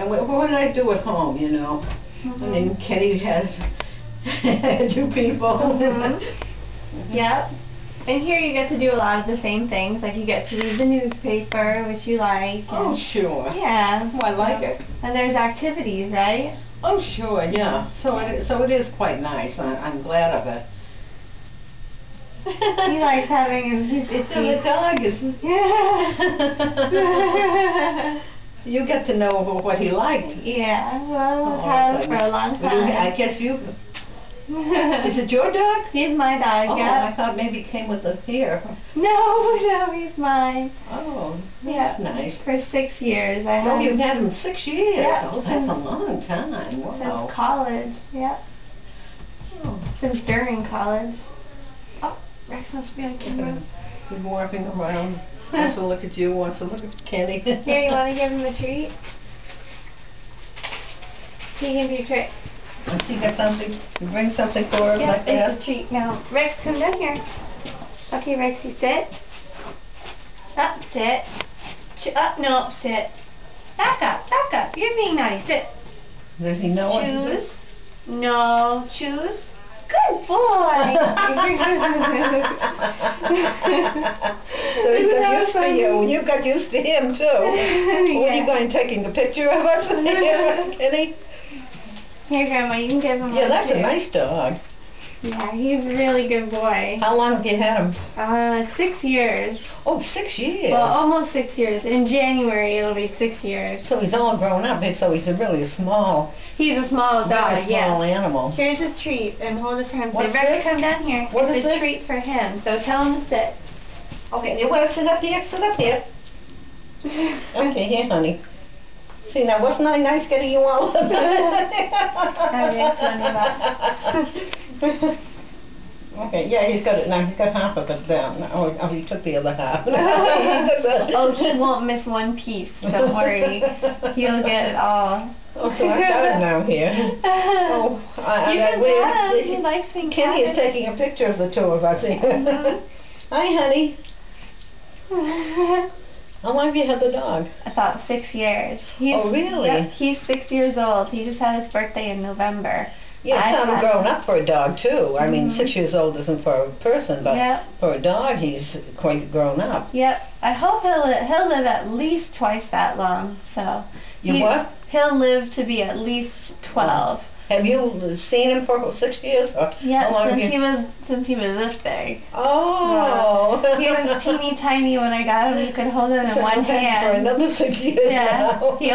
what did I do at home, you know? I mean, Kenny has two people. Yep. And here you get to do a lot of the same things, like you get to read the newspaper, which you like. Oh, sure. Yeah. Oh, I like it. And there's activities, right? Oh, sure, yeah. So it is quite nice. I'm glad of it. He likes having his itchy. So the dog is... Yeah. You get to know what he liked. Yeah, well, we've had him for a long time. I guess you... Is it your dog? He's my dog, Oh, yeah. I thought maybe he came with us here. No, he's mine. Oh, Yeah. that's nice. For 6 years. Oh, you've had him 6 years. Yeah. Oh, that's a long time. Wow. Since college, yeah. Oh. Since during college. Oh, Rex wants to be on camera. He's warping around. Wants to look at you, wants to look at Kenny. Here, you want to give him a treat? He can be a treat. Does he got something? You bring something for him like that? It's a treat. Now, Rex, come down here. Okay, Rex, you sit. Up, sit. No, sit. Back up, back up. You're being nice. Sit. Does he know what to do? Choose. No, choose. Good boy. So he got used to you, and you got used to him too. What are you going, taking a picture of us, Kenny? Here, Grandma, you can give him Yeah, one that's too. a nice dog. Yeah, he's a really good boy. How long have you had him? 6 years. Oh, 6 years. Well, almost 6 years. In January, it'll be 6 years. So he's all grown up, so he's a really small, He's a small dog, small animal. Here's a treat, and hold it for him. What's Say, Rex, this? come down here. What it's is a this? treat for him. So tell him to sit. Okay, you want to sit up here? Sit up here. Okay, here, honey. See, now wasn't I nice getting you all? Okay, yeah, he's got it now. He's got half of it down. Oh, he took the other half. Oh, he won't miss one piece. Don't worry. He'll get it all. Oh, so I've got it now here. Oh, you can pat him. He likes being Kenny is patted. taking a picture of the two of us here. Hi, honey. How long have you had the dog? About 6 years. Oh, really? Yep, he's 6 years old. He just had his birthday in November. Yeah, it's not grown up for a dog, too. I mean, 6 years old isn't for a person, but for a dog, he's quite grown up. Yep. I hope he'll live at least twice that long. So. What? He'll live to be at least 12. Have you seen him for 6 years? Or yeah, how long since he was this big. Oh. Yeah. He was teeny tiny when I got him. You could hold him in one hand. For another 6 years yeah. now. He